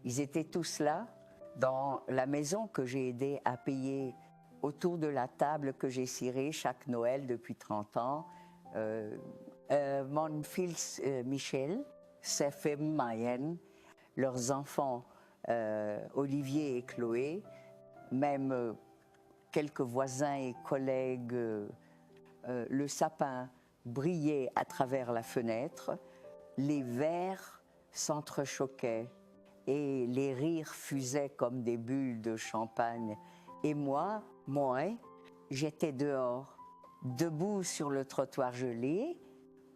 Ils étaient tous là, dans la maison que j'ai aidé à payer autour de la table que j'ai cirée chaque Noël depuis 30 ans. Mon fils Michel, sa femme Mayenne, leurs enfants Olivier et Chloé, même quelques voisins et collègues, le sapin brillait à travers la fenêtre, les verres s'entrechoquaient et les rires fusaient comme des bulles de champagne. Et moi, j'étais dehors, debout sur le trottoir gelé,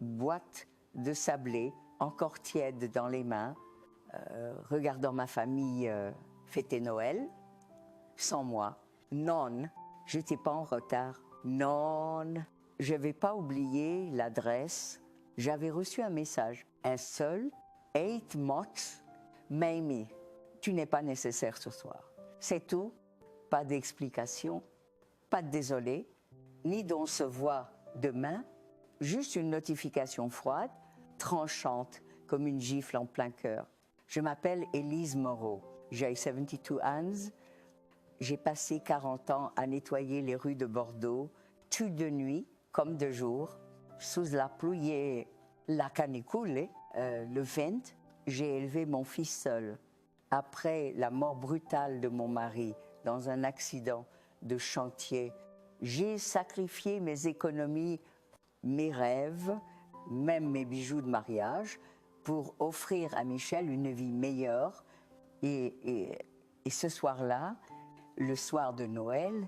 boîte de sablé, encore tiède dans les mains, regardant ma famille fêter Noël, sans moi. Non, je n'étais pas en retard. Non, je n'avais pas oublié l'adresse. J'avais reçu un message. Un seul, 8 mots, Mamie, tu n'es pas nécessaire ce soir. C'est tout. Pas d'explication, pas de désolé, ni d'on se voit demain. Juste une notification froide, tranchante, comme une gifle en plein cœur. Je m'appelle Élise Moreau. J'ai 72 ans. J'ai passé 40 ans à nettoyer les rues de Bordeaux, tout de nuit comme de jour, sous la pluie et la canicule, le vent. J'ai élevé mon fils seul. Après la mort brutale de mon mari dans un accident de chantier, j'ai sacrifié mes économies, mes rêves, même mes bijoux de mariage, pour offrir à Michel une vie meilleure. Et ce soir-là, le soir de Noël,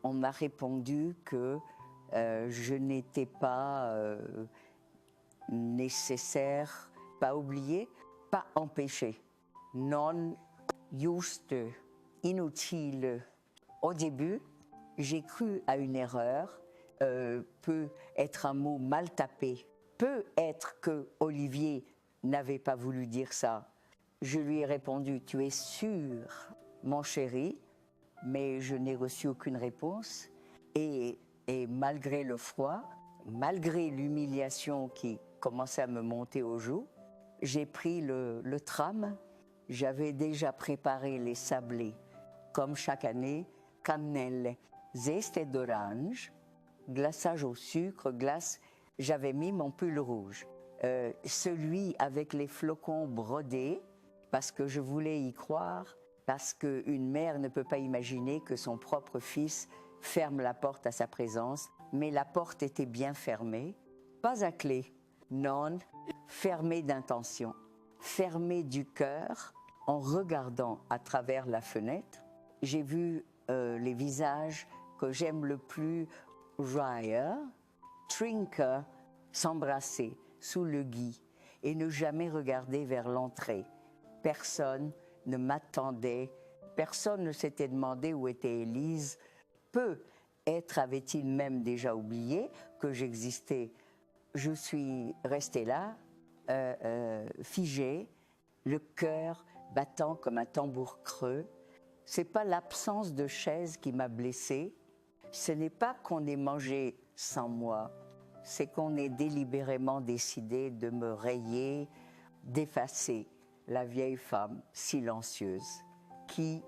on m'a répondu que je n'étais pas nécessaire, pas oublié, pas empêché. Non juste, inutile. Au début, j'ai cru à une erreur, peut être un mot mal tapé, peut être que Olivier n'avait pas voulu dire ça. Je lui ai répondu, tu es sûr, mon chéri, mais je n'ai reçu aucune réponse. Et malgré le froid, malgré l'humiliation qui commençait à me monter aux joues, j'ai pris le tram. J'avais déjà préparé les sablés, comme chaque année, cannelle, zeste d'orange, glaçage au sucre, glace. J'avais mis mon pull rouge, celui avec les flocons brodés, parce que je voulais y croire, parce qu'une mère ne peut pas imaginer que son propre fils ferme la porte à sa présence, mais la porte était bien fermée, pas à clé, non, fermée d'intention, fermée du cœur. En regardant à travers la fenêtre, j'ai vu les visages que j'aime le plus, Raya, Trinker, s'embrasser sous le gui et ne jamais regarder vers l'entrée. Personne ne m'attendait, personne ne s'était demandé où était Élise. Peut-être avait-il même déjà oublié que j'existais. Je suis restée là, figée, le cœur battant comme un tambour creux. C'est pas l'absence de chaise qui m'a blessée, ce n'est pas qu'on ait mangé sans moi, c'est qu'on ait délibérément décidé de me rayer, d'effacer la vieille femme silencieuse qui,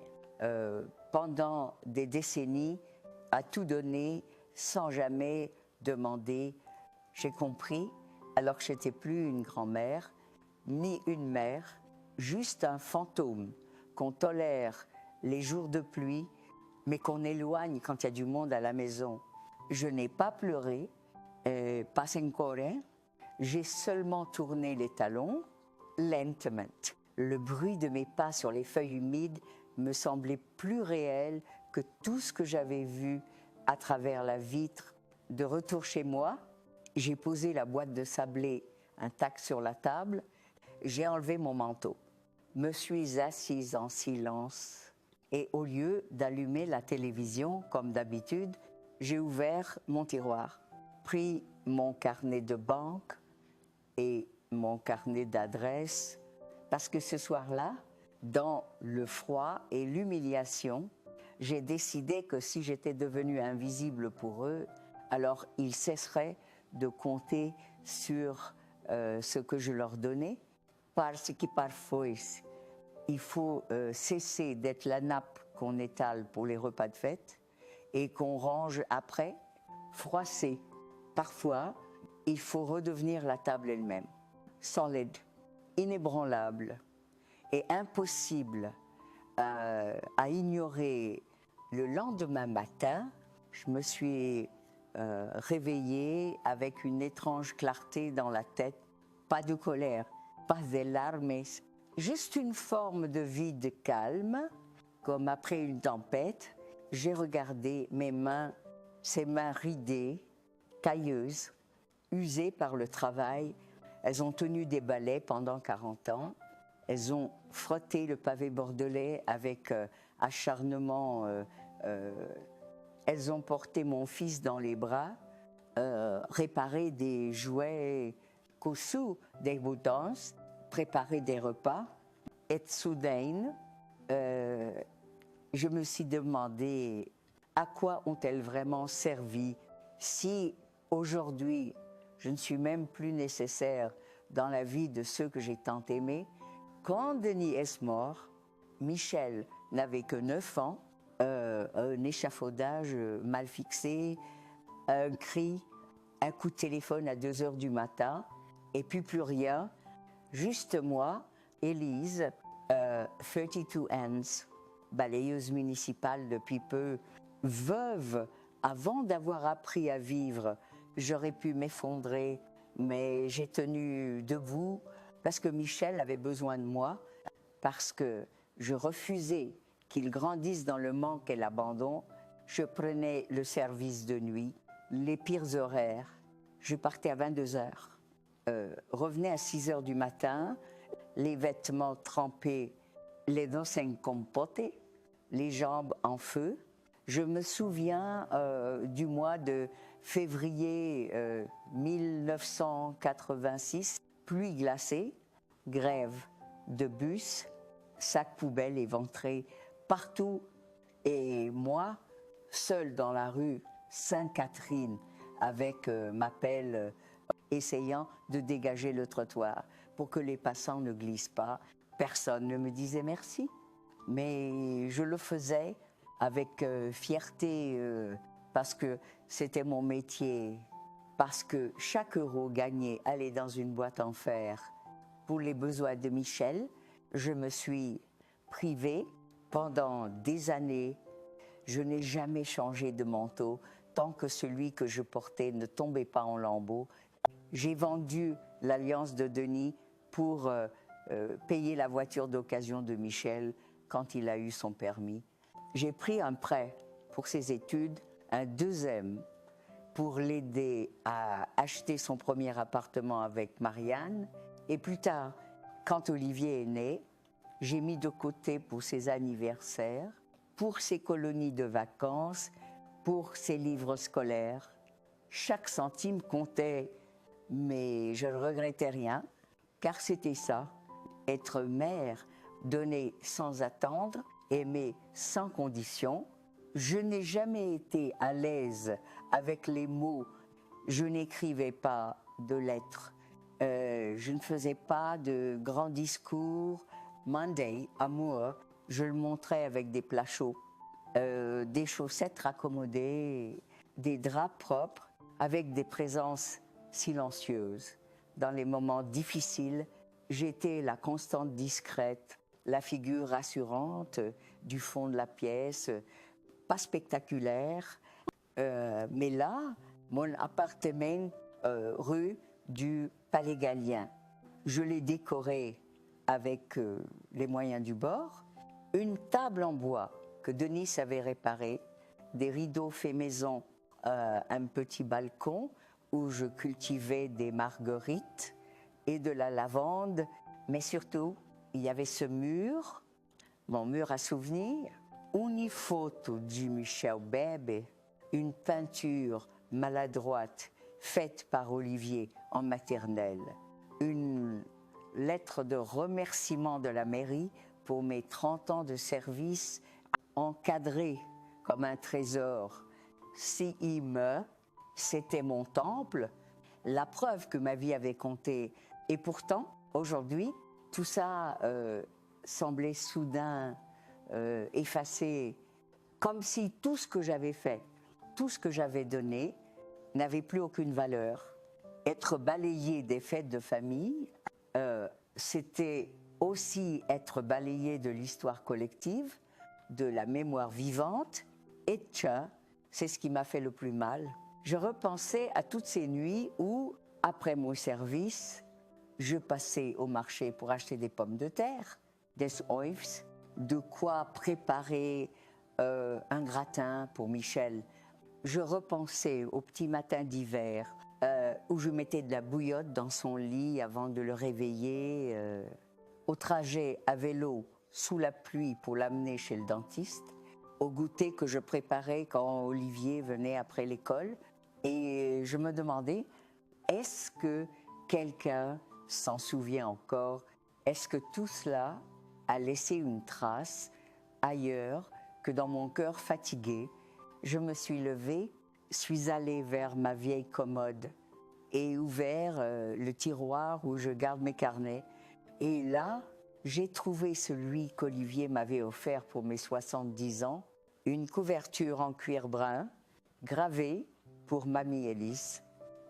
pendant des décennies, a tout donné sans jamais demander. J'ai compris, alors que je n'étais plus une grand-mère, ni une mère, juste un fantôme qu'on tolère les jours de pluie, mais qu'on éloigne quand il y a du monde à la maison. Je n'ai pas pleuré, pas encore, j'ai seulement tourné les talons, lentement. Le bruit de mes pas sur les feuilles humides me semblait plus réel que tout ce que j'avais vu à travers la vitre. De retour chez moi, j'ai posé la boîte de sablé intacte sur la table, j'ai enlevé mon manteau, me suis assise en silence et au lieu d'allumer la télévision comme d'habitude, j'ai ouvert mon tiroir, pris mon carnet de banque et mon carnet d'adresse parce que ce soir-là, dans le froid et l'humiliation, j'ai décidé que si j'étais devenue invisible pour eux, alors ils cesseraient de compter sur ce que je leur donnais, parce que parfois, il faut cesser d'être la nappe qu'on étale pour les repas de fête et qu'on range après, froissée. Parfois, il faut redevenir la table elle-même, solide, inébranlable et impossible à ignorer. Le lendemain matin, je me suis réveillée avec une étrange clarté dans la tête, pas de colère, pas de larmes, juste une forme de vide calme, comme après une tempête. J'ai regardé mes mains, ces mains ridées, cailleuses, usées par le travail. Elles ont tenu des balais pendant 40 ans. Elles ont frotté le pavé bordelais avec acharnement. Elles ont porté mon fils dans les bras, réparé des jouets cousus, des boutons, préparé des repas. Et soudain, je me suis demandé à quoi ont-elles vraiment servi si aujourd'hui je ne suis même plus nécessaire dans la vie de ceux que j'ai tant aimés. Quand Denis est mort, Michel n'avait que 9 ans, un échafaudage mal fixé, un cri, un coup de téléphone à 2 heures du matin, et puis plus rien, juste moi, Élise, 32 Hands, balayeuse municipale depuis peu, veuve, avant d'avoir appris à vivre, j'aurais pu m'effondrer, mais j'ai tenu debout parce que Michel avait besoin de moi, parce que je refusais qu'il grandisse dans le manque et l'abandon. Je prenais le service de nuit, les pires horaires. Je partais à 22 heures, revenais à 6 heures du matin, les vêtements trempés, les dents compotées, les jambes en feu. Je me souviens du mois de février 1986, pluie glacée, grève de bus, sacs poubelles éventrés partout. Et moi, seule dans la rue Sainte-Catherine, avec ma pelle, essayant de dégager le trottoir pour que les passants ne glissent pas. Personne ne me disait merci, mais je le faisais avec fierté parce que c'était mon métier, parce que chaque euro gagné allait dans une boîte en fer pour les besoins de Michel. Je me suis privée pendant des années. Je n'ai jamais changé de manteau tant que celui que je portais ne tombait pas en lambeaux. J'ai vendu l'alliance de Denis pour payer la voiture d'occasion de Michel quand il a eu son permis. J'ai pris un prêt pour ses études, un deuxième pour l'aider à acheter son premier appartement avec Marianne. Et plus tard, quand Olivier est né, j'ai mis de côté pour ses anniversaires, pour ses colonies de vacances, pour ses livres scolaires. Chaque centime comptait, mais je ne regrettais rien, car c'était ça, être mère, donner sans attendre, aimer sans condition. Je n'ai jamais été à l'aise avec les mots, je n'écrivais pas de lettres, je ne faisais pas de grands discours. Monday, amour, je le montrais avec des plats chauds, des chaussettes raccommodées, des draps propres, avec des présences silencieuses. Dans les moments difficiles, j'étais la constante discrète, la figure rassurante du fond de la pièce, pas spectaculaire, mais là, mon appartement rue du Palais Gallien, je l'ai décoré avec les moyens du bord, une table en bois que Denis avait réparée, des rideaux faits maison, un petit balcon où je cultivais des marguerites et de la lavande, mais surtout, il y avait ce mur, mon mur à souvenirs, une photo du Michel Bébé, une peinture maladroite faite par Olivier en maternelle, une lettre de remerciement de la mairie pour mes 30 ans de service, encadrée comme un trésor. S'il meurt, c'était mon temple, la preuve que ma vie avait compté. Et pourtant, aujourd'hui, tout ça semblait soudain effacé, comme si tout ce que j'avais fait, tout ce que j'avais donné, n'avait plus aucune valeur. Être balayé des fêtes de famille, c'était aussi être balayé de l'histoire collective, de la mémoire vivante, et tiens, c'est ce qui m'a fait le plus mal. Je repensais à toutes ces nuits où, après mon service, je passais au marché pour acheter des pommes de terre, des oeufs, de quoi préparer un gratin pour Michel. Je repensais au petit matin d'hiver où je mettais de la bouillotte dans son lit avant de le réveiller, au trajet à vélo sous la pluie pour l'amener chez le dentiste, au goûter que je préparais quand Olivier venait après l'école. Et je me demandais, est-ce que quelqu'un s'en souvient encore? Est-ce que tout cela a laissé une trace ailleurs que dans mon cœur fatigué? Je me suis levée, suis allée vers ma vieille commode et ouvert le tiroir où je garde mes carnets. Et là, j'ai trouvé celui qu'Olivier m'avait offert pour mes 70 ans, une couverture en cuir brun, gravée pour Mamie Élise,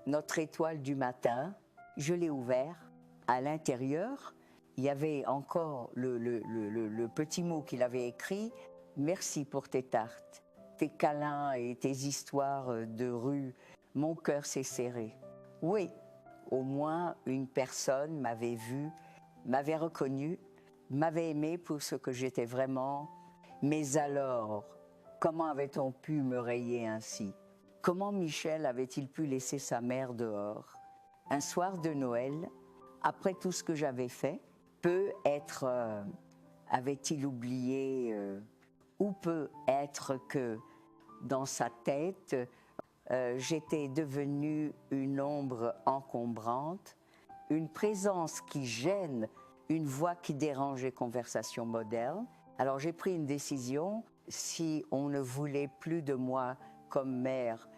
notre étoile du matin. Je l'ai ouvert. À l'intérieur, il y avait encore le petit mot qu'il avait écrit « Merci pour tes tartes, tes câlins et tes histoires de rue, mon cœur s'est serré. » Oui, au moins une personne m'avait vu, m'avait reconnu, m'avait aimé pour ce que j'étais vraiment. Mais alors, comment avait-on pu me rayer ainsi? Comment Michel avait-il pu laisser sa mère dehors? Un soir de Noël, après tout ce que j'avais fait, peut-être avait-il oublié, ou peut-être que dans sa tête, j'étais devenue une ombre encombrante, une présence qui gêne, une voix qui dérange les conversations modernes. Alors j'ai pris une décision, si on ne voulait plus de moi comme mère,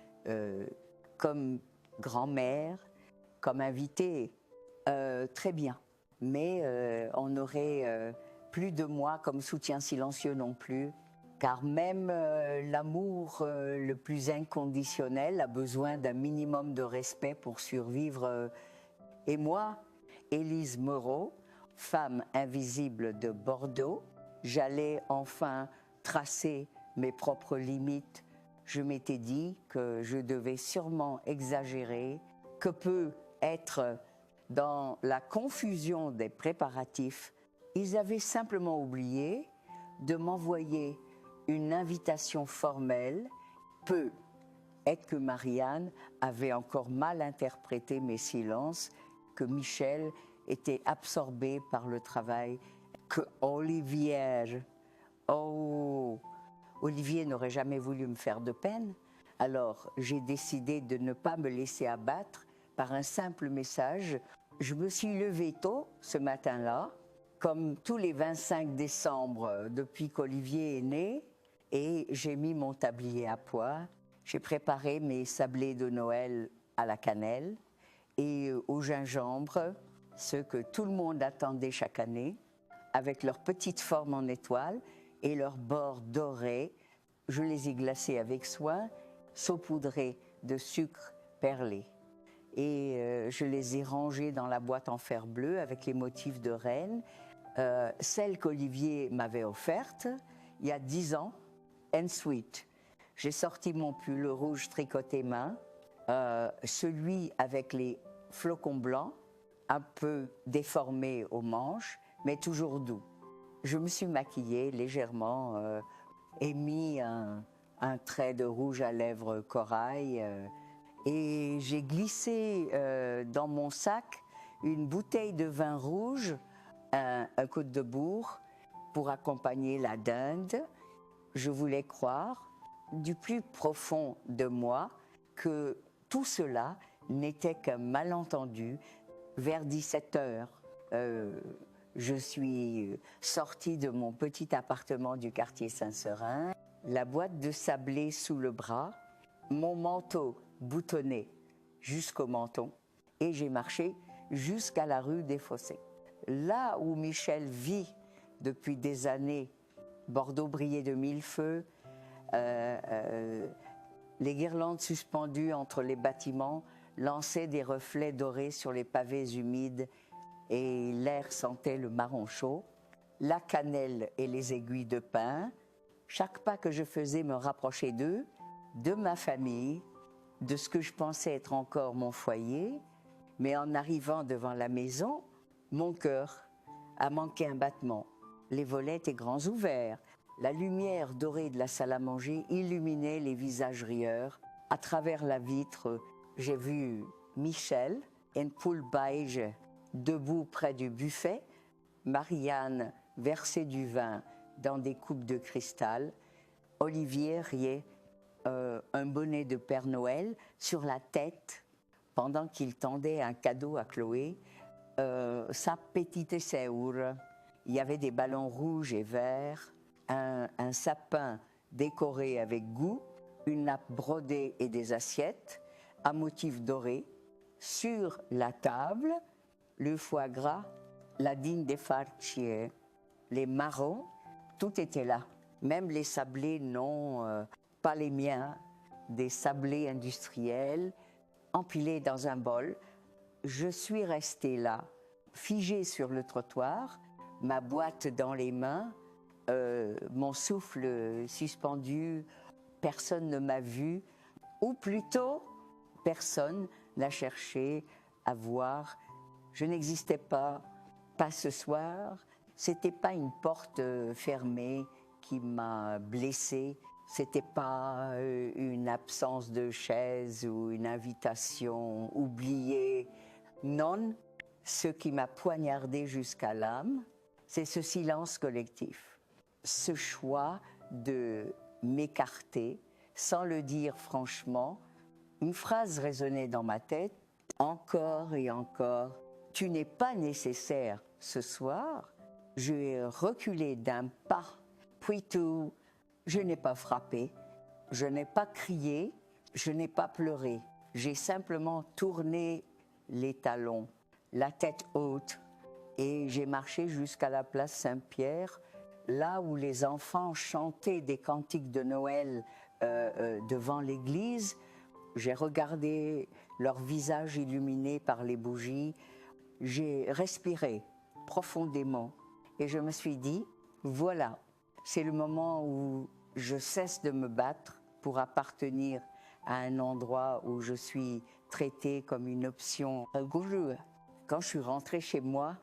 comme grand-mère, comme invitée, très bien. Mais on n'aurait plus de moi comme soutien silencieux non plus, car même l'amour le plus inconditionnel a besoin d'un minimum de respect pour survivre. Et moi, Élise Moreau, femme invisible de Bordeaux, j'allais enfin tracer mes propres limites. Je m'étais dit que je devais sûrement exagérer, que peut être dans la confusion des préparatifs, ils avaient simplement oublié de m'envoyer une invitation formelle. Peut être que Marianne avait encore mal interprété mes silences, que Michel était absorbé par le travail, que Olivier n'aurait jamais voulu me faire de peine. Alors j'ai décidé de ne pas me laisser abattre par un simple message. Je me suis levée tôt ce matin-là, comme tous les 25 décembre depuis qu'Olivier est né, et j'ai mis mon tablier à pois. J'ai préparé mes sablés de Noël à la cannelle et au gingembre, ceux que tout le monde attendait chaque année, avec leur petite forme en étoile et leurs bords dorés. Je les ai glacés avec soin, saupoudrés de sucre perlé. Et je les ai rangés dans la boîte en fer bleu avec les motifs de reine, celle qu'Olivier m'avait offerte il y a 10 ans, Ensuite. J'ai sorti mon pull rouge tricoté main, celui avec les flocons blancs, un peu déformé aux manches, mais toujours doux. Je me suis maquillée légèrement et mis un trait de rouge à lèvres corail et j'ai glissé dans mon sac une bouteille de vin rouge, un côte de bourre pour accompagner la dinde. Je voulais croire du plus profond de moi que tout cela n'était qu'un malentendu. Vers 17h, je suis sortie de mon petit appartement du quartier Saint-Seurin, la boîte de sablé sous le bras, mon manteau boutonné jusqu'au menton, et j'ai marché jusqu'à la rue des Fossés. Là où Michel vit depuis des années. Bordeaux brillait de mille feux. Les guirlandes suspendues entre les bâtiments lançaient des reflets dorés sur les pavés humides et l'air sentait le marron chaud. La cannelle et les aiguilles de pin. Chaque pas que je faisais me rapprochait d'eux, de ma famille, de ce que je pensais être encore mon foyer. Mais en arrivant devant la maison, mon cœur a manqué un battement. Les volets étaient grands ouverts. La lumière dorée de la salle à manger illuminait les visages rieurs. À travers la vitre, j'ai vu Michel, une poule beige, debout près du buffet, Marianne verser du vin dans des coupes de cristal, Olivier riait un bonnet de Père Noël sur la tête pendant qu'il tendait un cadeau à Chloé, sa petite sœur. Il y avait des ballons rouges et verts, un sapin décoré avec goût, une nappe brodée et des assiettes à motifs dorés. Sur la table, le foie gras, la digne des farciers, les marrons, tout était là. Même les sablés non, pas les miens, des sablés industriels, empilés dans un bol. Je suis restée là, figée sur le trottoir, ma boîte dans les mains, mon souffle suspendu, personne ne m'a vu, ou plutôt, personne n'a cherché à voir. Je n'existais pas ce soir. C'était pas une porte fermée qui m'a blessée. C'était pas une absence de chaise ou une invitation oubliée. Non, ce qui m'a poignardé jusqu'à l'âme, c'est ce silence collectif. Ce choix de m'écarter, sans le dire franchement, une phrase résonnait dans ma tête, encore et encore, tu n'es pas nécessaire ce soir. J'ai reculé d'un pas, puis tout, je n'ai pas frappé, je n'ai pas crié, je n'ai pas pleuré. J'ai simplement tourné les talons, la tête haute, et j'ai marché jusqu'à la place Saint-Pierre, là où les enfants chantaient des cantiques de Noël devant l'église. J'ai regardé leur visage illuminé par les bougies. J'ai respiré profondément et je me suis dit, voilà, c'est le moment où je cesse de me battre pour appartenir à un endroit où je suis traitée comme une option. Quand je suis rentrée chez moi,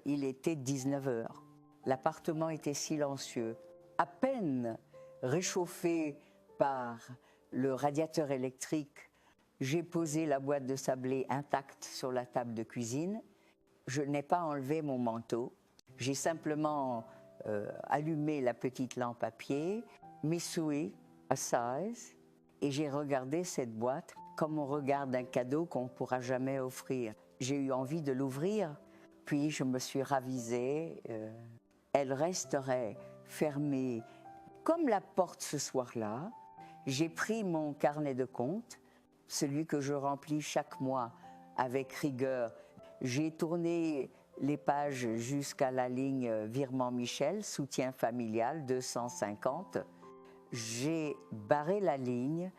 il était 19h. L'appartement était silencieux, à peine réchauffé par le radiateur électrique. J'ai posé la boîte de sablé intacte sur la table de cuisine. Je n'ai pas enlevé mon manteau. J'ai simplement allumé la petite lampe à pied, mis souris à size, et j'ai regardé cette boîte comme on regarde un cadeau qu'on ne pourra jamais offrir. J'ai eu envie de l'ouvrir, puis je me suis ravisée. Elle resterait fermée comme la porte ce soir-là. J'ai pris mon carnet de comptes, celui que je remplis chaque mois avec rigueur. J'ai tourné les pages jusqu'à la ligne virement Michel, soutien familial 250. J'ai barré la ligne,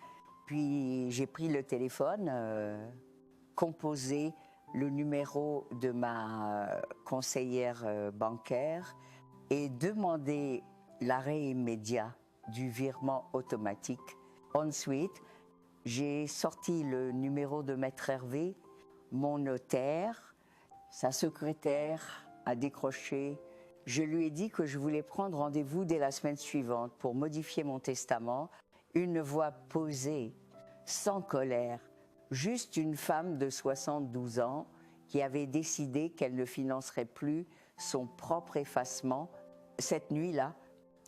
puis j'ai pris le téléphone, composé le numéro de ma conseillère bancaire et demandé l'arrêt immédiat du virement automatique. Ensuite, j'ai sorti le numéro de Maître Hervé, mon notaire, sa secrétaire a décroché. Je lui ai dit que je voulais prendre rendez-vous dès la semaine suivante pour modifier mon testament. Une voix posée, sans colère, juste une femme de 72 ans qui avait décidé qu'elle ne financerait plus son propre effacement. Cette nuit-là,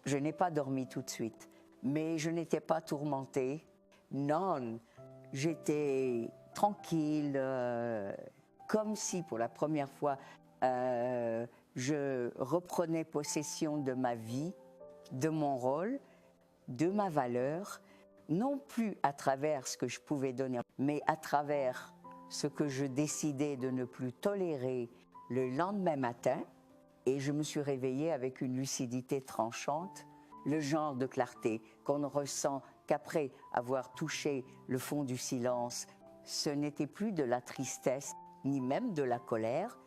je n'ai pas dormi tout de suite, mais je n'étais pas tourmentée. Non, j'étais tranquille, comme si pour la première fois, je reprenais possession de ma vie, de mon rôle, de ma valeur, non plus à travers ce que je pouvais donner, mais à travers ce que je décidais de ne plus tolérer le lendemain matin. Et je me suis réveillée avec une lucidité tranchante, le genre de clarté qu'on ne ressent qu'après avoir touché le fond du silence. Ce n'était plus de la tristesse, ni même de la colère,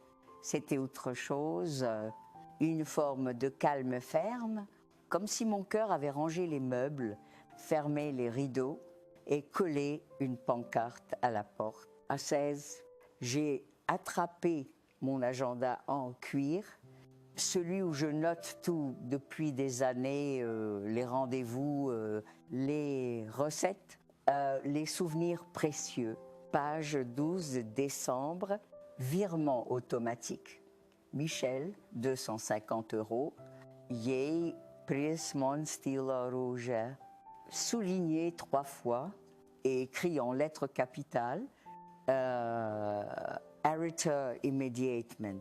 c'était autre chose, une forme de calme ferme, comme si mon cœur avait rangé les meubles, fermé les rideaux et collé une pancarte à la porte. À 16, j'ai attrapé mon agenda en cuir, celui où je note tout depuis des années, les rendez-vous, les recettes, les souvenirs précieux. Page 12 décembre, virement automatique. Michel, 250 €. Yay, Prismon Stila Rouge. Souligné 3 fois et écrit en lettres capitales. Arreter immediatement.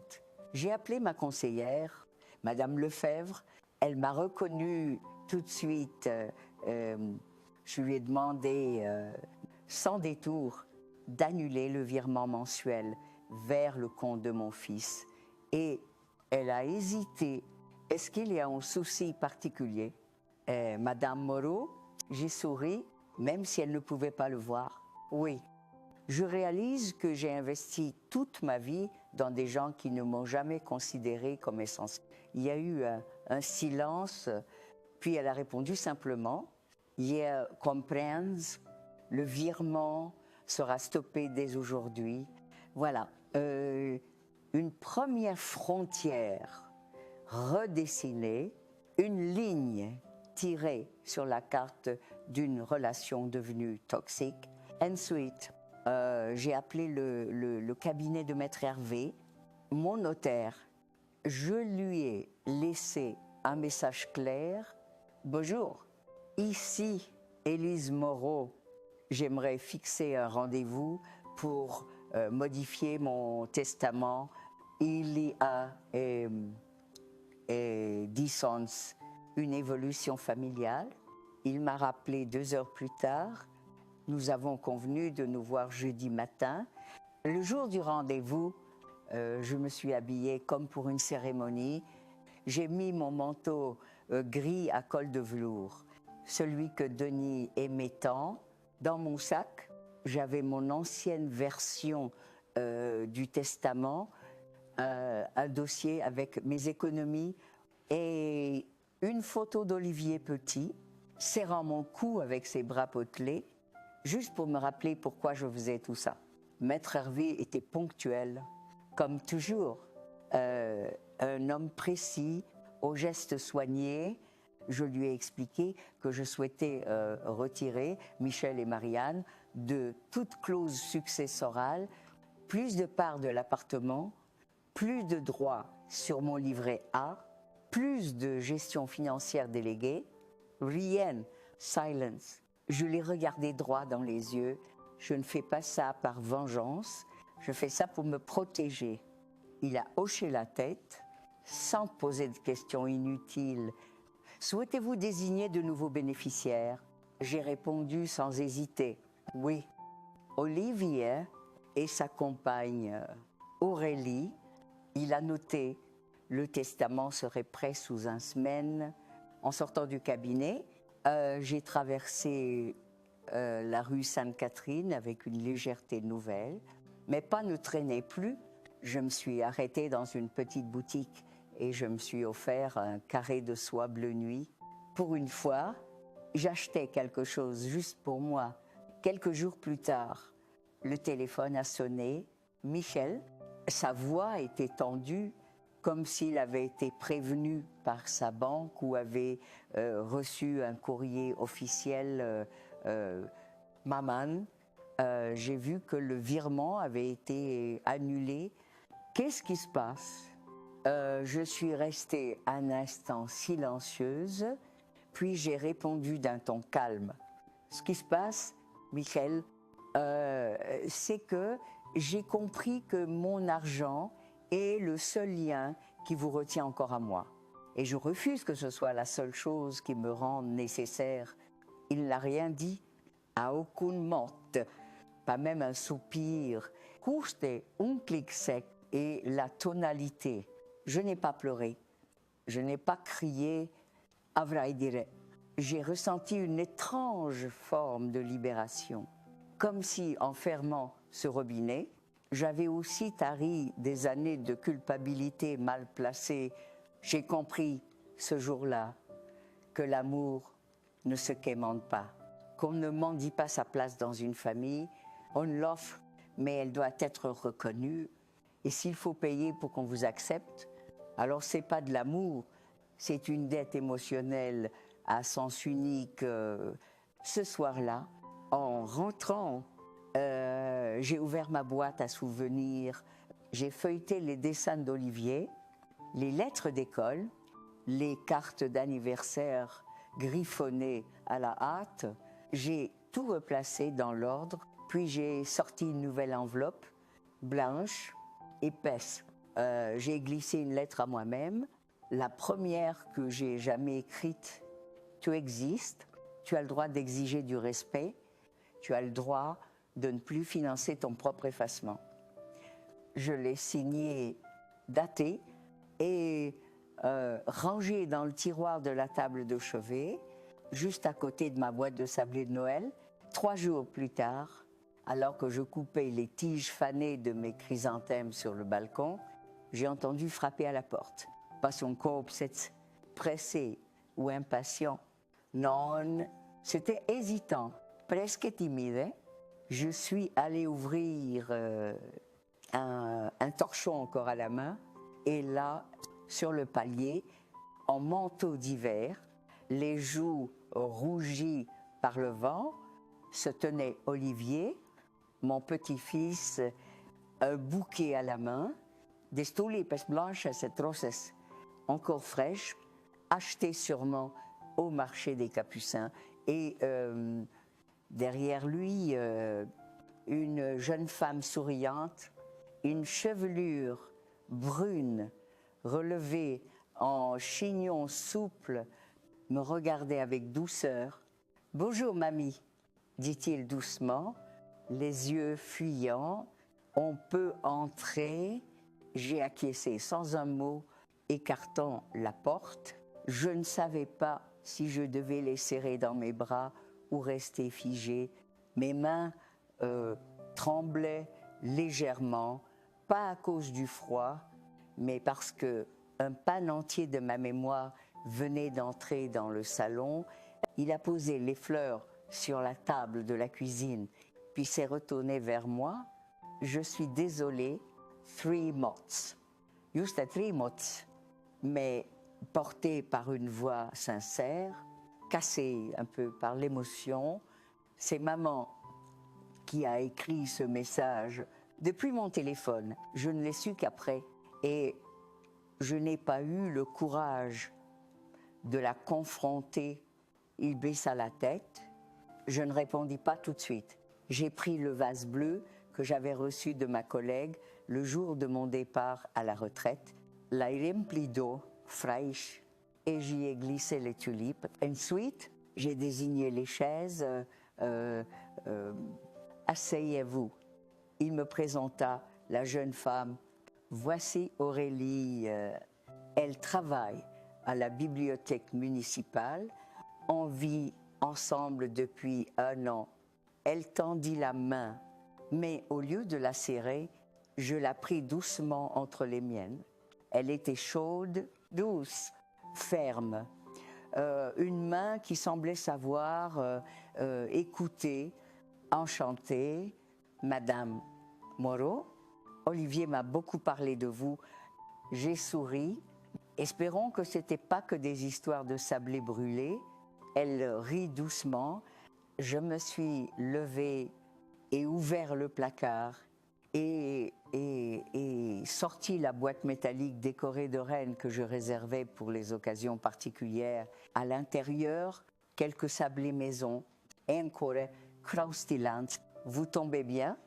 J'ai appelé ma conseillère, Madame Lefebvre. Elle m'a reconnue tout de suite. Je lui ai demandé, sans détour, d'annuler le virement mensuel vers le compte de mon fils. Et elle a hésité. Est-ce qu'il y a un souci particulier? Madame Moreau, j'ai souri, même si elle ne pouvait pas le voir. Oui. Je réalise que j'ai investi toute ma vie dans des gens qui ne m'ont jamais considéré comme essentiel. Il y a eu un silence, puis elle a répondu simplement « Yeah, comprends, le virement sera stoppé dès aujourd'hui. » Voilà, une première frontière redessinée, une ligne tirée sur la carte d'une relation devenue toxique. Ensuite, j'ai appelé le cabinet de Maître Hervé. Mon notaire, je lui ai laissé un message clair. Bonjour, ici Élise Moreau, j'aimerais fixer un rendez-vous pour modifier mon testament. Il y a dissonance, une évolution familiale. Il m'a rappelé 2 heures plus tard. Nous avons convenu de nous voir jeudi matin. Le jour du rendez-vous, je me suis habillée comme pour une cérémonie. J'ai mis mon manteau gris à col de velours, celui que Denis aimait tant. Dans mon sac, j'avais mon ancienne version du testament, un dossier avec mes économies et une photo d'Olivier Petit, serrant mon cou avec ses bras potelés, juste pour me rappeler pourquoi je faisais tout ça. Maître Hervé était ponctuel, comme toujours, un homme précis, aux gestes soignés. Je lui ai expliqué que je souhaitais retirer Michel et Marianne de toute clause successorale, plus de parts de l'appartement, plus de droits sur mon livret A, plus de gestion financière déléguée. Rien, silence. Je l'ai regardé droit dans les yeux. Je ne fais pas ça par vengeance, je fais ça pour me protéger. Il a hoché la tête, sans poser de questions inutiles. Souhaitez-vous désigner de nouveaux bénéficiaires? J'ai répondu sans hésiter, oui. Olivier et sa compagne Aurélie, il a noté, le testament serait prêt sous 1 semaine. En sortant du cabinet, j'ai traversé la rue Sainte-Catherine avec une légèreté nouvelle. Mes pas ne traînaient plus. Je me suis arrêtée dans une petite boutique et je me suis offert un carré de soie bleu nuit. Pour une fois, j'achetais quelque chose juste pour moi. Quelques jours plus tard, le téléphone a sonné. Michel, sa voix était tendue, comme s'il avait été prévenu par sa banque ou avait reçu un courrier officiel. Maman, j'ai vu que le virement avait été annulé. Qu'est-ce qui se passe? Je suis restée un instant silencieuse, puis j'ai répondu d'un ton calme. Ce qui se passe, Michel, c'est que j'ai compris que mon argent est le seul lien qui vous retient encore à moi. Et je refuse que ce soit la seule chose qui me rende nécessaire. Il n'a rien dit, à aucune motte, pas même un soupir. Juste un clic sec et la tonalité Je n'ai pas pleuré, je n'ai pas crié « avrai dire ». J'ai ressenti une étrange forme de libération, comme si en fermant ce robinet, j'avais aussi tari des années de culpabilité mal placée. J'ai compris ce jour-là que l'amour ne se quémande pas, qu'on ne mendie pas sa place dans une famille, on l'offre, mais elle doit être reconnue. Et s'il faut payer pour qu'on vous accepte, alors ce n'est pas de l'amour, c'est une dette émotionnelle à sens unique. Ce soir-là, en rentrant, j'ai ouvert ma boîte à souvenirs, j'ai feuilleté les dessins d'Olivier, les lettres d'école, les cartes d'anniversaire griffonnées à la hâte. J'ai tout replacé dans l'ordre, puis j'ai sorti une nouvelle enveloppe, blanche, épaisse. J'ai glissé une lettre à moi-même, la première que j'ai jamais écrite. Tu existes, tu as le droit d'exiger du respect, tu as le droit de ne plus financer ton propre effacement. Je l'ai signé, daté et rangé dans le tiroir de la table de chevet, juste à côté de ma boîte de sablés de Noël. 3 jours plus tard, alors que je coupais les tiges fanées de mes chrysanthèmes sur le balcon, j'ai entendu frapper à la porte. Pas son corps pressé ou impatient. Non, c'était hésitant, presque timide. Je suis allée ouvrir un torchon encore à la main, et là, sur le palier, en manteau d'hiver, les joues rougies par le vent, se tenait Olivier, mon petit-fils, un bouquet à la main, des tulipes blanches, cette roses encore fraîches, achetées sûrement au marché des Capucins, et derrière lui, une jeune femme souriante, une chevelure brune relevée en chignon souple, me regardait avec douceur. « Bonjour, mamie », dit-il doucement, les yeux fuyants. « On peut entrer ?» J'ai acquiescé sans un mot, écartant la porte. Je ne savais pas si je devais les serrer dans mes bras ou rester figée. Mes mains tremblaient légèrement, pas à cause du froid, mais parce qu'un pan entier de ma mémoire venait d'entrer dans le salon. Il a posé les fleurs sur la table de la cuisine, puis s'est retourné vers moi. « Je suis désolée, 3 mots. » Juste à 3 mots, mais porté par une voix sincère, cassée un peu par l'émotion. C'est maman qui a écrit ce message depuis mon téléphone. Je ne l'ai su qu'après, et je n'ai pas eu le courage de la confronter. Il baissa la tête. Je ne répondis pas tout de suite. J'ai pris le vase bleu que j'avais reçu de ma collègue le jour de mon départ à la retraite, l'ai rempli d'eau fraîche et j'y ai glissé les tulipes. Ensuite, j'ai désigné les chaises. Asseyez-vous. Il me présenta la jeune femme. Voici Aurélie. Elle travaille à la bibliothèque municipale. On vit ensemble depuis 1 an. Elle tendit la main, mais au lieu de la serrer, je la pris doucement entre les miennes. Elle était chaude, douce, ferme. Une main qui semblait savoir écouter, enchantée. Madame Moreau, Olivier m'a beaucoup parlé de vous. J'ai souri. Espérons que ce n'était pas que des histoires de sablés brûlés. Elle rit doucement. Je me suis levée et ouvert le placard et sorti la boîte métallique décorée de rennes que je réservais pour les occasions particulières. À l'intérieur, quelques sablés maison. Encore Kraustiland. Vous tombez bien?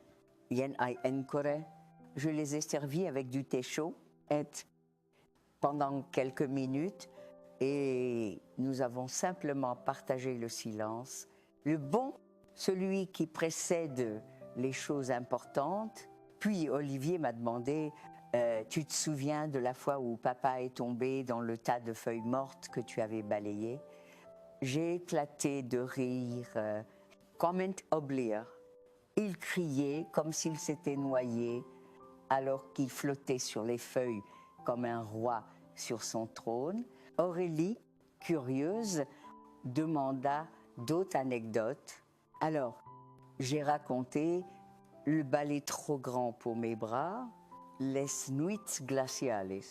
Yen ai encore. Je les ai servis avec du thé chaud pendant quelques minutes et nous avons simplement partagé le silence. Le bon, celui qui précède les choses importantes. Puis Olivier m'a demandé Tu te souviens de la fois où papa est tombé dans le tas de feuilles mortes que tu avais balayé? J'ai éclaté de rire. Comment oublier? Il criait comme s'il s'était noyé alors qu'il flottait sur les feuilles comme un roi sur son trône. Aurélie, curieuse, demanda d'autres anecdotes. Alors, j'ai raconté le balai trop grand pour mes bras, les nuits glaciales,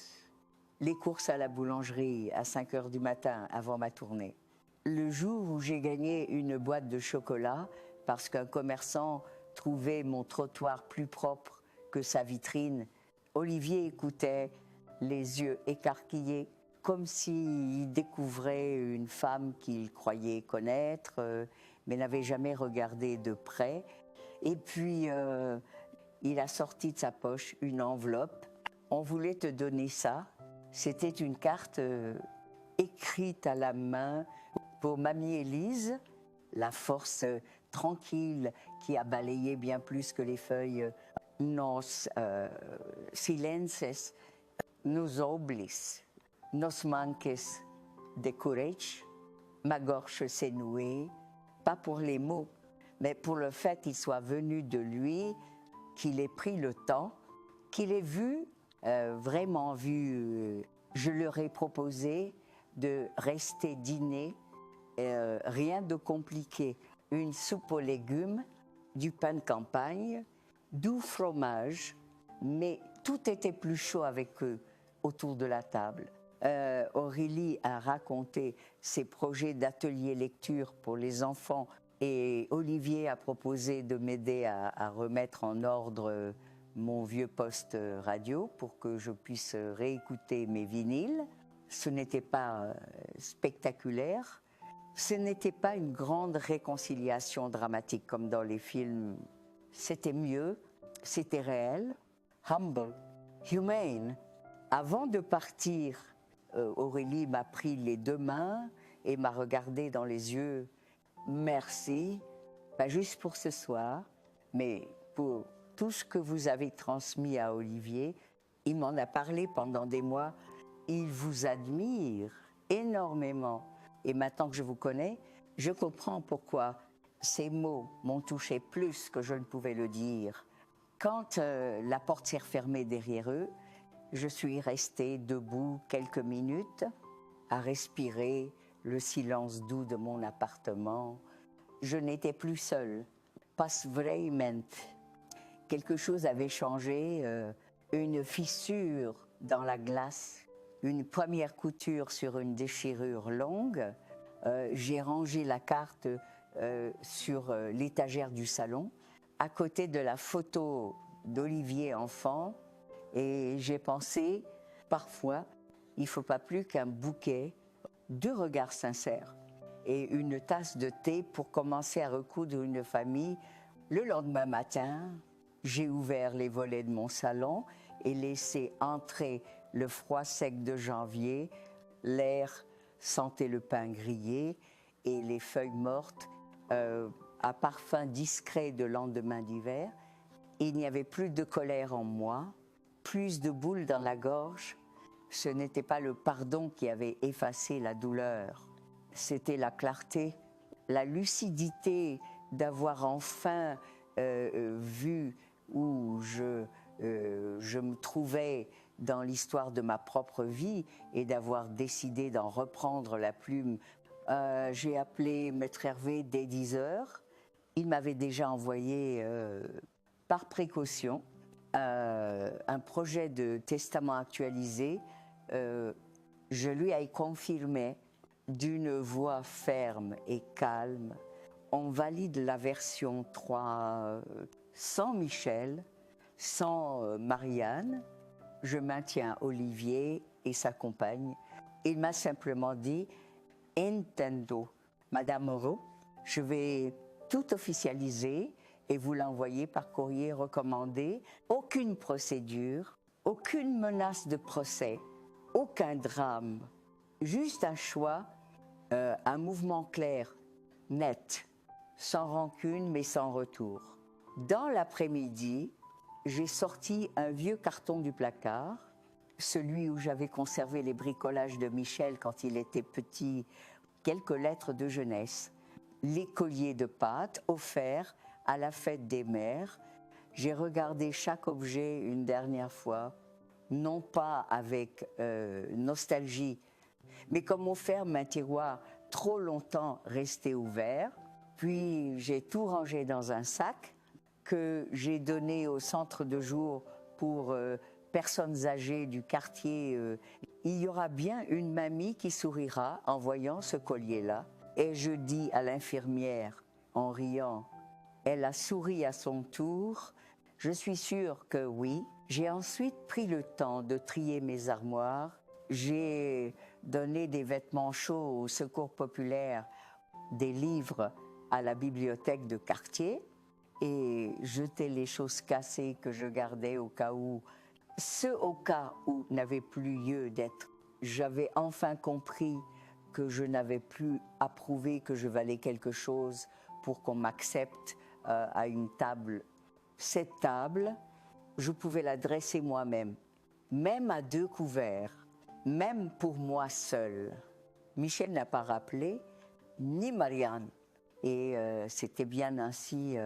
les courses à la boulangerie à 5 heures du matin avant ma tournée. Le jour où j'ai gagné une boîte de chocolat parce qu'un commerçant trouvait mon trottoir plus propre que sa vitrine, Olivier écoutait, les yeux écarquillés, comme s'il découvrait une femme qu'il croyait connaître, mais n'avait jamais regardé de près. Et puis, il a sorti de sa poche une enveloppe. On voulait te donner ça. C'était une carte écrite à la main pour Mamie Élise, la force tranquille qui a balayé bien plus que les feuilles. Nos silences nous oblis, nos manques de courage. Ma gorge s'est nouée, pas pour les mots, mais pour le fait qu'il soit venu de lui, qu'il ait pris le temps, qu'il ait vu, vraiment vu. Je leur ai proposé de rester dîner, rien de compliqué. Une soupe aux légumes, du pain de campagne, du fromage, mais tout était plus chaud avec eux autour de la table. Aurélie a raconté ses projets d'atelier lecture pour les enfants et Olivier a proposé de m'aider à remettre en ordre mon vieux poste radio pour que je puisse réécouter mes vinyles. Ce n'était pas spectaculaire, ce n'était pas une grande réconciliation dramatique comme dans les films. C'était mieux, c'était réel, humble, humane. Avant de partir, Aurélie m'a pris les deux mains et m'a regardé dans les yeux. Merci, pas juste pour ce soir, mais pour tout ce que vous avez transmis à Olivier. Il m'en a parlé pendant des mois. Il vous admire énormément. Et maintenant que je vous connais, je comprends pourquoi ces mots m'ont touché plus que je ne pouvais le dire. Quand la porte s'est refermée derrière eux, je suis restée debout quelques minutes à respirer le silence doux de mon appartement. Je n'étais plus seule, pas vraiment. Quelque chose avait changé, une fissure dans la glace, une première couture sur une déchirure longue. J'ai rangé la carte sur l'étagère du salon, à côté de la photo d'Olivier enfant, et j'ai pensé, parfois, il ne faut pas plus qu'un bouquet, 2 regards sincères et une tasse de thé pour commencer à recoudre une famille. Le lendemain matin, j'ai ouvert les volets de mon salon et laissé entrer le froid sec de janvier. L'air sentait le pain grillé et les feuilles mortes à parfum discret de lendemain d'hiver. Il n'y avait plus de colère en moi, plus de boules dans la gorge. Ce n'était pas le pardon qui avait effacé la douleur, c'était la clarté, la lucidité d'avoir enfin vu où je me trouvais dans l'histoire de ma propre vie et d'avoir décidé d'en reprendre la plume. J'ai appelé Maître Hervé dès 10 heures. Il m'avait déjà envoyé, par précaution, un projet de testament actualisé. Je lui ai confirmé d'une voix ferme et calme. On valide la version 3 sans Michel, sans Marianne. Je maintiens Olivier et sa compagne. Il m'a simplement dit « Intendo, Madame Moreau, je vais tout officialiser et vous l'envoyer par courrier recommandé. Aucune procédure, aucune menace de procès, aucun drame, juste un choix, un mouvement clair, net, sans rancune mais sans retour. » Dans l'après-midi, j'ai sorti un vieux carton du placard, celui où j'avais conservé les bricolages de Michel quand il était petit, quelques lettres de jeunesse, les colliers de pâte offerts à la fête des mères. J'ai regardé chaque objet une dernière fois, non pas avec nostalgie, mais comme on ferme un tiroir trop longtemps resté ouvert. Puis j'ai tout rangé dans un sac que j'ai donné au centre de jour pour personnes âgées du quartier. Il y aura bien une mamie qui sourira en voyant ce collier-là. Et je dis à l'infirmière, en riant, elle a souri à son tour. Je suis sûre que oui. J'ai ensuite pris le temps de trier mes armoires. J'ai donné des vêtements chauds au Secours populaire, des livres à la bibliothèque de quartier et jeté les choses cassées que je gardais au cas où. Ce au cas où n'avait plus lieu d'être. J'avais enfin compris que je n'avais plus à prouver que je valais quelque chose pour qu'on m'accepte à une table. Cette table, je pouvais la dresser moi-même, même à 2 couverts, même pour moi seule. Michel n'a pas rappelé, ni Marianne. Et c'était bien ainsi.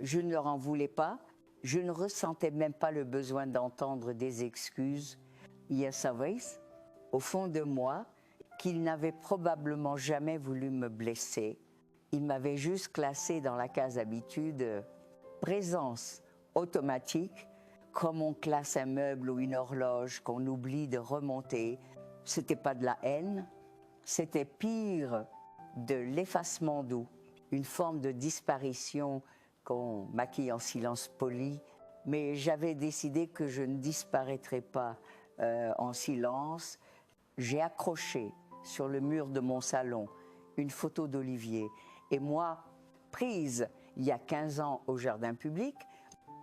Je ne leur en voulais pas. Je ne ressentais même pas le besoin d'entendre des excuses. Je savais, au fond de moi, qu'ils n'avaient probablement jamais voulu me blesser. Ils m'avaient juste classée dans la case habitude, présence automatique, comme on classe un meuble ou une horloge qu'on oublie de remonter. C'était pas de la haine, c'était pire de l'effacement doux, une forme de disparition qu'on maquille en silence poli. Mais j'avais décidé que je ne disparaîtrais pas en silence. J'ai accroché sur le mur de mon salon une photo d'Olivier. Et moi, prise il y a 15 ans au jardin public,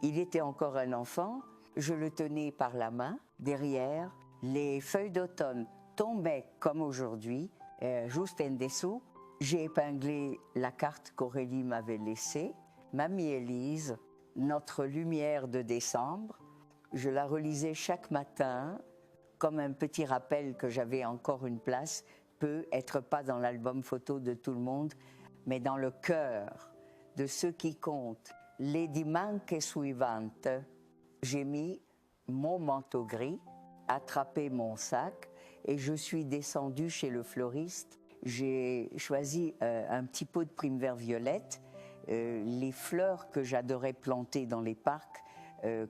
il était encore un enfant, je le tenais par la main, derrière, les feuilles d'automne tombaient comme aujourd'hui, juste en dessous. J'ai épinglé la carte qu'Aurélie m'avait laissée, Mamie Élise, notre lumière de décembre. Je la relisais chaque matin, comme un petit rappel que j'avais encore une place, peut-être pas dans l'album photo de tout le monde, mais dans le cœur de ceux qui comptent. Les dimanche suivantes, j'ai mis mon manteau gris, attrapé mon sac et je suis descendue chez le fleuriste. J'ai choisi un petit pot de prime-vert violette, les fleurs que j'adorais planter dans les parcs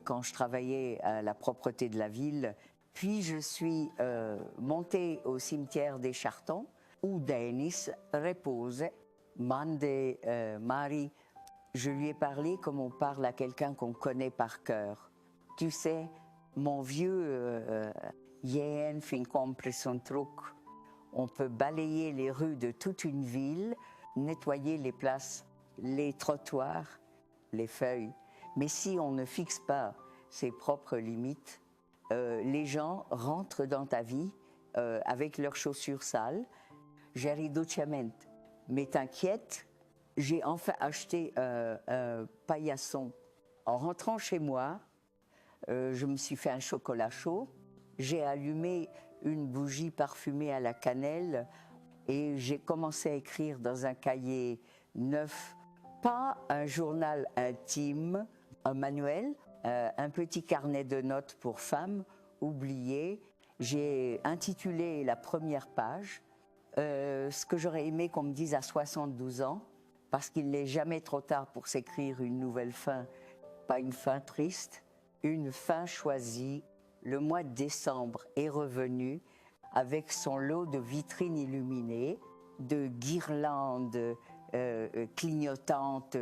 quand je travaillais à la propreté de la ville. Puis je suis montée au cimetière des Chartons où Denis repose. Mande Marie, je lui ai parlé comme on parle à quelqu'un qu'on connaît par cœur. Tu sais, mon vieux Yen fin compre son truc. On peut balayer les rues de toute une ville, nettoyer les places, les trottoirs, les feuilles. Mais si on ne fixe pas ses propres limites, les gens rentrent dans ta vie avec leurs chaussures sales. J'arrive doucement. Mais t'inquiète, j'ai enfin acheté un paillasson. En rentrant chez moi, je me suis fait un chocolat chaud. J'ai allumé une bougie parfumée à la cannelle et j'ai commencé à écrire dans un cahier neuf, pas un journal intime, un manuel, un petit carnet de notes pour femmes oubliées. J'ai intitulé la première page ce que j'aurais aimé qu'on me dise à 72 ans, parce qu'il n'est jamais trop tard pour s'écrire une nouvelle fin, pas une fin triste, une fin choisie. Le mois de décembre est revenu avec son lot de vitrines illuminées, de guirlandes clignotantes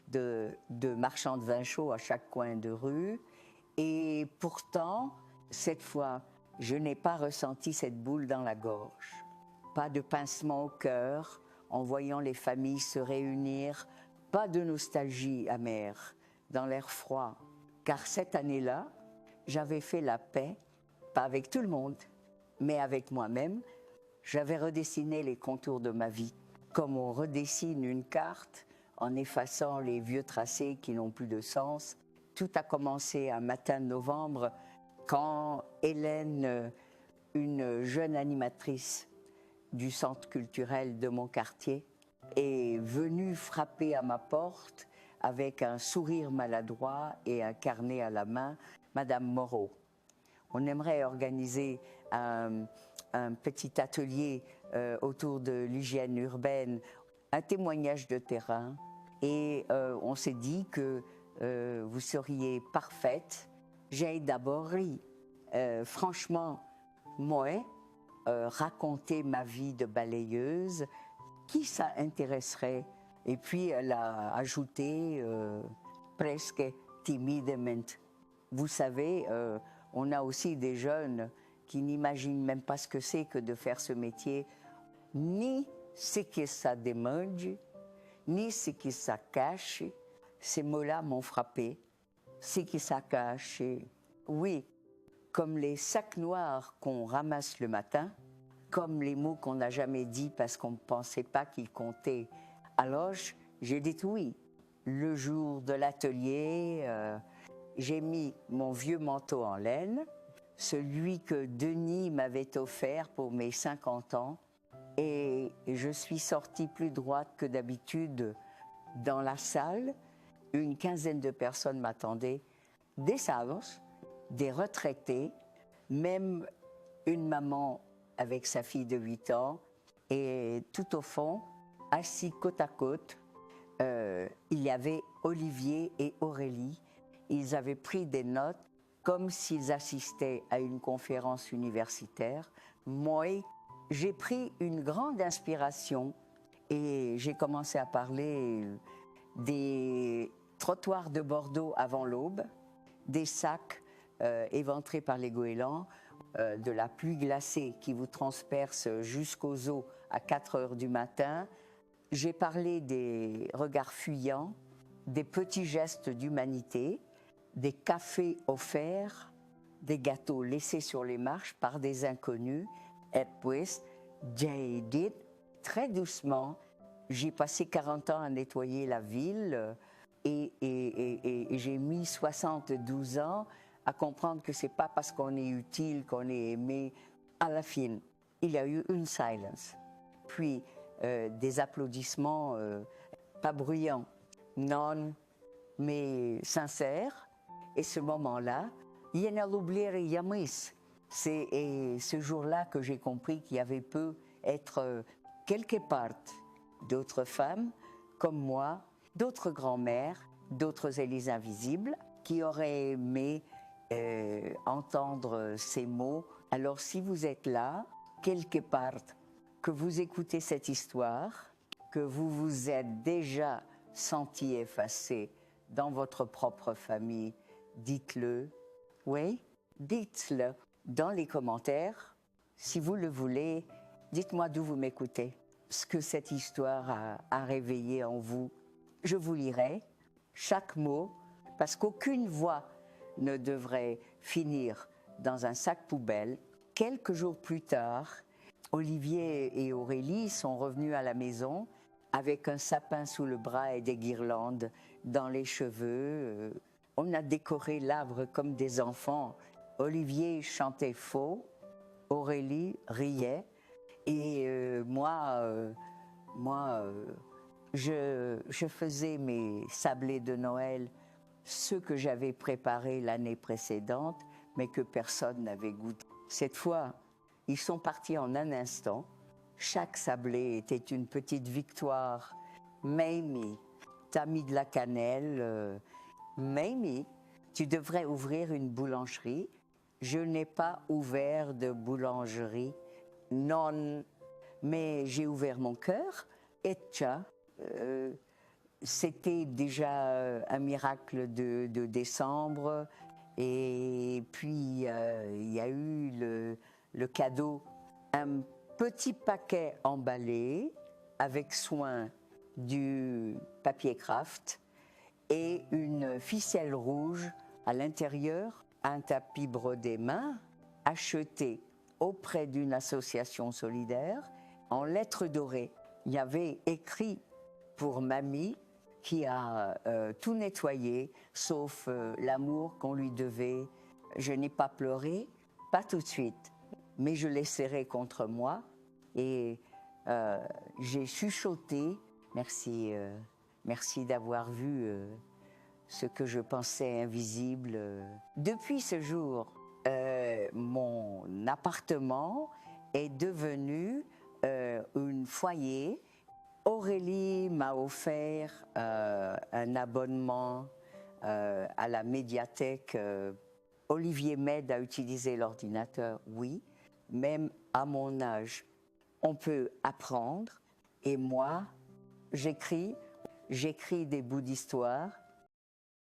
de marchands de vin chaud à chaque coin de rue. Et pourtant, cette fois, je n'ai pas ressenti cette boule dans la gorge. Pas de pincement au cœur en voyant les familles se réunir, pas de nostalgie amère dans l'air froid. Car cette année-là, j'avais fait la paix, pas avec tout le monde, mais avec moi-même. J'avais redessiné les contours de ma vie, comme on redessine une carte en effaçant les vieux tracés qui n'ont plus de sens. Tout a commencé un matin de novembre quand Hélène, une jeune animatrice du centre culturel de mon quartier, est venue frapper à ma porte avec un sourire maladroit et un carnet à la main, Madame Moreau. On aimerait organiser un petit atelier autour de l'hygiène urbaine, un témoignage de terrain, et on s'est dit que vous seriez parfaite. J'ai d'abord ri. Franchement, moi, raconter ma vie de balayeuse, qui ça intéresserait? Et puis elle a ajouté presque timidement. Vous savez, on a aussi des jeunes qui n'imaginent même pas ce que c'est que de faire ce métier, ni ce que ça demande, ni ce que ça cache. Ces mots-là m'ont frappé. Ce que ça cache, oui, comme les sacs noirs qu'on ramasse le matin, comme les mots qu'on n'a jamais dit parce qu'on ne pensait pas qu'ils comptaient. Alors, j'ai dit oui. Le jour de l'atelier, j'ai mis mon vieux manteau en laine, celui que Denis m'avait offert pour mes 50 ans, et je suis sortie plus droite que d'habitude dans la salle. Une quinzaine de personnes m'attendaient, des savants, des retraités, même une maman avec sa fille de 8 ans, et tout au fond, assis côte à côte, il y avait Olivier et Aurélie. Ils avaient pris des notes comme s'ils assistaient à une conférence universitaire. Moi, j'ai pris une grande inspiration et j'ai commencé à parler des trottoirs de Bordeaux avant l'aube, des sacs éventrés par les goélands, de la pluie glacée qui vous transperce jusqu'aux os à 4 heures du matin. J'ai parlé des regards fuyants, des petits gestes d'humanité, des cafés offerts, des gâteaux laissés sur les marches par des inconnus. Et puis, j'ai dit très doucement, j'ai passé 40 ans à nettoyer la ville et j'ai mis 72 ans à comprendre que ce n'est pas parce qu'on est utile qu'on est aimé. À la fin, il y a eu une silence, puis des applaudissements pas bruyants, non, mais sincères. Et ce moment-là, c'est ce jour-là que j'ai compris qu'il y avait peut être quelque part d'autres femmes comme moi, d'autres grands-mères, d'autres Élises invisibles qui auraient aimé entendre ces mots. Alors si vous êtes là, quelque part, que vous écoutez cette histoire, que vous vous êtes déjà senti effacé dans votre propre famille, dites-le, oui, dites-le dans les commentaires. Si vous le voulez, dites-moi d'où vous m'écoutez, ce que cette histoire a réveillé en vous. Je vous lirai chaque mot, parce qu'aucune voix ne devrait finir dans un sac poubelle. Quelques jours plus tard, Olivier et Aurélie sont revenus à la maison avec un sapin sous le bras et des guirlandes dans les cheveux. On a décoré l'arbre comme des enfants. Olivier chantait faux, Aurélie riait, et je faisais mes sablés de Noël, ceux que j'avais préparés l'année précédente, mais que personne n'avait goûté. Cette fois, ils sont partis en un instant. Chaque sablé était une petite victoire. Mamie, t'as mis de la cannelle. Mamie, tu devrais ouvrir une boulangerie. Je n'ai pas ouvert de boulangerie. Non, mais j'ai ouvert mon cœur. Et tcha, c'était déjà un miracle de décembre. Et puis, il y a eu le cadeau, un petit paquet emballé avec soin du papier craft et une ficelle rouge à l'intérieur, un tapis brodé main acheté auprès d'une association solidaire en lettres dorées. Il y avait écrit pour mamie qui a tout nettoyé, sauf l'amour qu'on lui devait. Je n'ai pas pleuré, pas tout de suite, mais je l'ai serré contre moi et j'ai chuchoté. Merci, merci d'avoir vu ce que je pensais invisible. Depuis ce jour, mon appartement est devenu un foyer. Aurélie m'a offert un abonnement à la médiathèque. Olivier m'aide à utiliser l'ordinateur, oui, même à mon âge. On peut apprendre et moi, j'écris des bouts d'histoire